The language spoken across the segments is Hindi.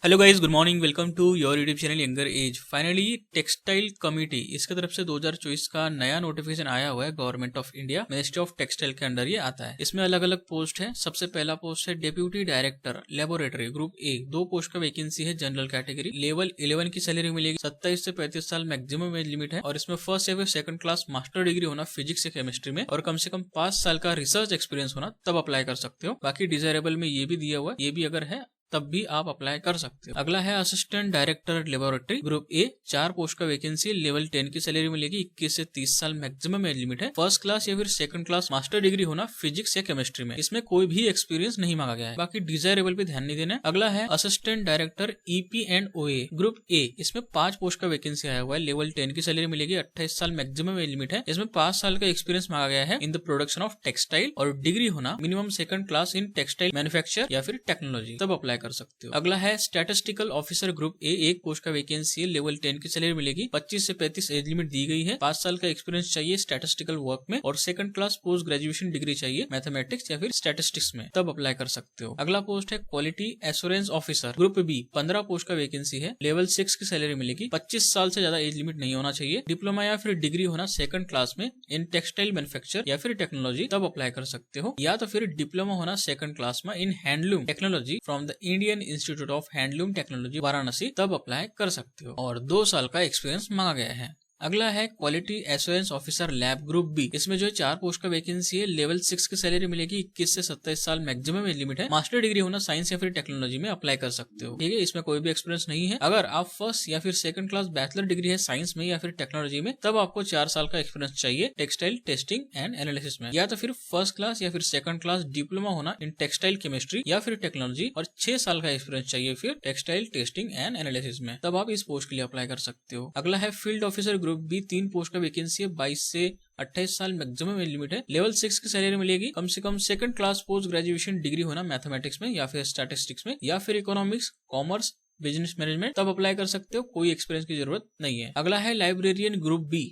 Hello guys, good morning. Welcome to your YouTube channel Younger Age. Finally textile committee इसके तरफ से 2024 का नया नोटिफिकेशन आया हुआ है। Government of India ministry of textile के अंडर ये आता है। इसमें अलग अलग पोस्ट है। सबसे पहला पोस्ट है deputy director laboratory group A. 2 post का वैकेंसी है। जनरल कैटेगरी लेवल 11 की सैलरी मिलेगी। 27 से 35 साल मैक्सिमम एज लिमिट है और इसमें फर्स्ट या फिर सेकंड क्लास मास्टर डिग्री होना फिजिक्स या केमिस्ट्री में और कम से कम 5 साल का रिसर्च एक्सपीरियंस होना, तब अप्लाई कर सकते हो। बाकी डिजायरेबल में ये भी दिया हुआ है, ये भी अगर है तब भी आप अप्लाई कर सकते हो। अगला है assistant director laboratory group A. 4 post का वैकेंसी, लेवल 10 की सैलरी मिलेगी। 21 से 30 साल मैक्सिमम एज लिमिट है। फर्स्ट क्लास या फिर सेकंड क्लास मास्टर डिग्री होना फिजिक्स या केमिस्ट्री में। इसमें कोई भी एक्सपीरियंस नहीं मांगा गया है। बाकी डिजायरेबल पे ध्यान नहीं देना है। अगला है असिस्टेंट डायरेक्टर ईपी एंड ओए ग्रुप ए। इसमें 5 पोस्ट का वैकेंसी आया हुआ है। लेवल 10 की सैलरी मिलेगी। 28 साल मैक्सिमम एज लिमिट है। इसमें 5 साल का एक्सपीरियंस मांगा गया है in the production of textile और डिग्री होना minimum second class in textile manufacture या फिर टेक्नोलॉजी, तब अप्लाई कर सकते हो। अगला है statistical officer group A. 1 post का वैकेंसी है। लेवल 10 की सैलरी मिलेगी। 25 से 35 एज लिमिट दी गई है। 5 साल का एक्सपीरियंस चाहिए स्टैटिस्टिकल वर्क में और second class post graduation degree चाहिए मैथमेटिक्स या फिर स्टैटिस्टिक्स में, तब अप्लाई कर सकते हो। अगला पोस्ट है quality assurance officer group B. 15 post का वैकेंसी है। लेवल 6 की सैलरी मिलेगी। 25 साल से ज्यादा एज लिमिट नहीं होना चाहिए। डिप्लोमा या फिर डिग्री होना सेकंड क्लास में इन टेक्सटाइल मैन्युफैक्चर या फिर टेक्नोलॉजी, तब अप्लाई कर सकते हो। या तो फिर डिप्लोमा होना सेकंड क्लास में in handloom technology from the Indian institute of handloom technology Varanasi, तब अप्लाई कर सकते हो और 2 साल का एक्सपीरियंस मांगा गया है। अगला है quality assurance officer lab group B. इसमें जो है 4 पोस्ट का वैकेंसी है। लेवल 6 की सैलरी मिलेगी। 21 से 27 साल मैक्सिमम एज लिमिट है। मास्टर डिग्री होना साइंस या फिर टेक्नोलॉजी में अप्लाई कर सकते हो। ठीक है, इसमें कोई भी एक्सपीरियंस नहीं है। अगर आप फर्स्ट या फिर सेकंड क्लास बैचलर डिग्री है साइंस में या फिर टेक्नोलॉजी में, तब आपको 4 साल का एक्सपीरियंस चाहिए टेक्सटाइल टेस्टिंग एंड एनालिसिस में। या तो फिर फर्स्ट क्लास या फिर सेकंड क्लास डिप्लोमा होना इन टेक्सटाइल केमिस्ट्री या फिर टेक्नोलॉजी और 6 साल का एक्सपीरियंस चाहिए फिर टेक्सटाइल टेस्टिंग एंड एनालिसिस में, तब आप इस पोस्ट के लिए अप्लाई कर सकते हो। अगला है field officer group B. 3 post का वैकेंसी है। 22 से 28 साल मैक्सिमम एज लिमिट है। लेवल 6 की सैलरी मिलेगी। कम से कम second class post graduation degree होना मैथमेटिक्स में या फिर स्टैटिस्टिक्स में या फिर इकोनॉमिक्स, कॉमर्स, बिजनेस मैनेजमेंट, तब अप्लाई कर सकते हो। कोई एक्सपीरियंस की जरूरत नहीं है। अगला है लाइब्रेरियन ग्रुप बी।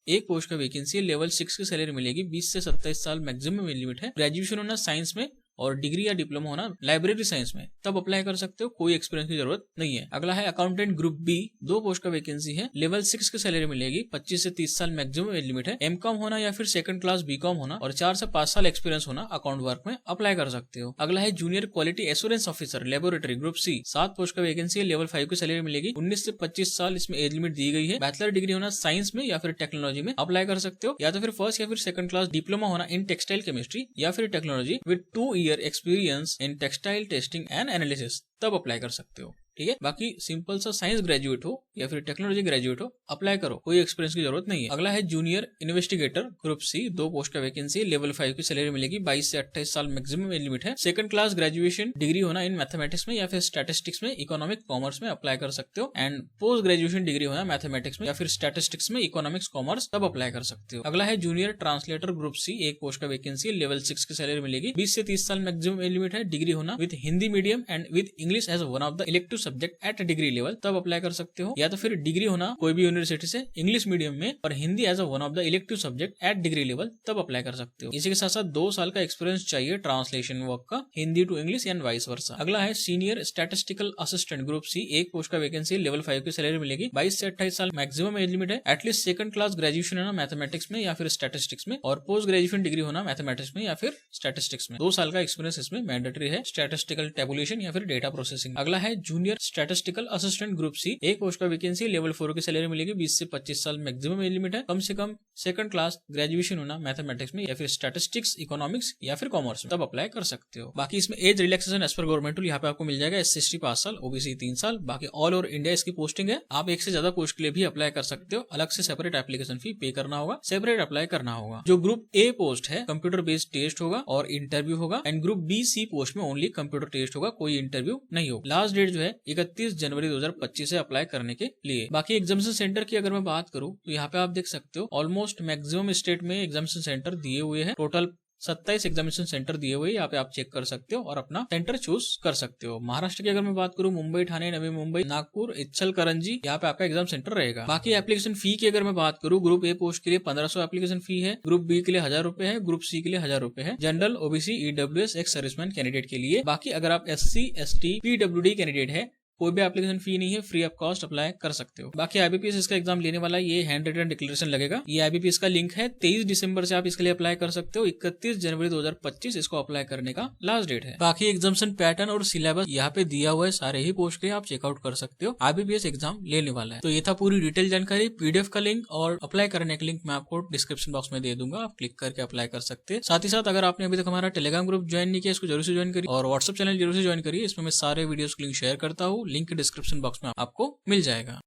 1 पोस्ट का वैकेंसी है। लेवल 6 की सैलरी मिलेगी। 20 से 27 साल मैक्सिमम एज लिमिट है। ग्रेजुएशन होना साइंस में और डिग्री या डिप्लोमा होना लाइब्रेरी साइंस में, तब अप्लाई कर सकते हो। कोई एक्सपीरियंस की जरूरत नहीं है। अगला है अकाउंटेंट ग्रुप बी। 2 पोस्ट का वैकेंसी है। लेवल 6 की सैलरी मिलेगी। 25 से 30 साल मैक्सिमम एज लिमिट है। एमकॉम होना या फिर सेकंड क्लास बीकॉम होना और 4 से 5 साल एक्सपीरियंस होना अकाउंट वर्क में, अप्लाई कर सकते हो। अगला है junior quality assurance officer laboratory group C. 7 post का वैकेंसी है। लेवल 5 की सैलरी मिलेगी। 19 से 25 साल इसमें एज लिमिट दी गई है। बैचलर डिग्री होना साइंस में या फिर टेक्नोलॉजी में, अप्लाई कर सकते हो। या तो फिर फर्स्ट या फिर सेकंड क्लास डिप्लोमा होना इन टेक्सटाइल केमिस्ट्री या फिर technology with 2 year experience in textile testing and analysis, तब अप्लाई कर सकते हो। ठीक है, बाकी सिंपल सा साइंस ग्रेजुएट हो या फिर टेक्नोलॉजी ग्रेजुएट हो, अप्लाई करो। कोई एक्सपीरियंस की जरूरत नहीं है। अगला है junior investigator group C. 2 post का वैकेंसी। लेवल 5 की सैलरी मिलेगी। 22 से 28 साल मैक्सिमम एज लिमिट है। सेकंड क्लास ग्रेजुएशन डिग्री होना इन मैथमेटिक्स में या फिर स्टैटिस्टिक्स में, इकोनॉमिक, कॉमर्स में, अप्लाई कर सकते हो। एंड पोस्ट ग्रेजुएशन डिग्री होना मैथमेटिक्स में या फिर स्टैटिस्टिक्स में, इकोनॉमिक्स, कॉमर्स, तब अप्लाई कर सकते हो। अगला है junior translator group C. 1 post का वैकेंसी। लेवल 6 की सैलरी मिलेगी। 20 से 30 साल मैक्सिमम एज लिमिट है। डिग्री होना with Hindi medium and with English as one of the elective subject at degree level, तब अप्लाई कर सकते हो। या तो फिर डिग्री होना कोई भी यूनिवर्सिटी से इंग्लिश मीडियम में और Hindi as one of the elective subject at degree level, तब अप्लाई कर सकते हो। इसी के साथ साथ 2 साल का एक्सपीरियंस चाहिए ट्रांसलेशन वर्क का, Hindi to English and vice versa. अगला है senior statistical assistant group C. 1 post का वैकेंसी। लेवल 5 की सैलरी मिलेगी। 22 से 28 साल मैक्सिमम एज लिमिट है। एटलीस्ट सेकंड क्लास ग्रेजुएशन होना मैथमेटिक्स में या फिर स्टैटिस्टिक्स में और पोस्ट ग्रेजुएशन डिग्री होना मैथमेटिक्स में या फिर स्टैटिस्टिक्स में। 2 साल का एक्सपीरियंस इसमें मैंडेटरी है। स्टैटिस्टिकल टेबुलेशन या फिर डेटा प्रोसेसिंग। अगला है junior statistical assistant group C. 1 post का वैकेंसी। लेवल 4 की सैलरी मिलेगी। 20 से 25 साल मैक्सिमम एज लिमिट है। कम से कम सेकंड क्लास ग्रेजुएशन होना मैथमेटिक्स में या फिर स्टैटिस्टिक्स, इकोनॉमिक्स या फिर कॉमर्स में, तब अप्लाई कर सकते हो। बाकी इसमें एज रिलैक्सेशन एज पर गवर्नमेंट रूल यहाँ पे आपको मिल जाएगा। SC/ST 5 साल, OBC 3 साल। बाकी ऑल ओवर इंडिया इसकी पोस्टिंग है। आप 1 से ज्यादा पोस्ट के लिए भी अप्लाई कर सकते हो। अलग से सेपरेट एप्लीकेशन फी पे करना होगा, सेपरेट अप्लाई करना होगा। जो ग्रुप ए पोस्ट है कंप्यूटर बेस्ड टेस्ट होगा और इंटरव्यू होगा। एंड ग्रुप BC पोस्ट में ओनली कंप्यूटर टेस्ट होगा, कोई इंटरव्यू नहीं होगा। लास्ट डेट जो है 31 जनवरी 2025 से अप्लाई करने के लिए। बाकी एग्जामिनेशन सेंटर की अगर मैं बात करूं तो यहाँ पे आप देख सकते हो ऑलमोस्ट मैक्सिमम स्टेट में एग्जामिनेशन सेंटर दिए हुए हैं। टोटल 27 एग्जामिनेशन सेंटर दिए हुए, यहाँ पे आप चेक कर सकते हो और अपना सेंटर चूज कर सकते हो। महाराष्ट्र की अगर मैं बात करूं, मुंबई, ठाणे, नवी मुंबई, नागपुर, इच्छलकरंजी, यहाँ पे आपका एग्जाम सेंटर रहेगा। बाकी एप्लीकेशन फी की अगर मैं बात करूं, ग्रुप ए पोस्ट के लिए 1500 एप्लीकेशन फी है। ग्रुप बी के लिए 1000 रुपए है। ग्रुप सी के लिए 1000 रुपए है। General, OBC, EWS, ex serviceman candidate के लिए। बाकी अगर आप SC, ST, PWD कैंडिडेट है कोई भी एप्लीकेशन फी नहीं है, फ्री ऑफ कॉस्ट अप्लाई कर सकते हो। बाकी IBPS इसका एग्जाम लेने वाला है, ये हैंड रिटन डिक्लेरेशन लगेगा। ये IBPS का लिंक है, 23 दिसंबर से आप इसके लिए अप्लाई कर सकते हो। 31 जनवरी 2025 इसको अप्लाई करने का लास्ट डेट है। बाकी एग्जामिनेशन पैटर्न और सिलेबस यहाँ पे दिया हुआ है, सारे ही पोस्ट के आप चेकआउट कर सकते हो। IBPS एग्जाम लेने वाला है। तो ये था पूरी डिटेल जानकारी। PDF का लिंक और अप्लाई करने का लिंक मैं आपको डिस्क्रिप्शन बॉक्स में दे दूंगा, आप क्लिक करके अप्लाई कर सकते हैं। साथ ही साथ अगर आपने अभी तक हमारा टेलीग्राम ग्रुप ज्वाइन नहीं किया, इसको जरूर से ज्वाइन करिए और व्हाट्सएप चैनल जरूर से ज्वाइन करिए। इसमें मैं सारे वीडियोस की लिंक शेयर करता हूँ, लिंक डिस्क्रिप्शन बॉक्स में आपको मिल जाएगा।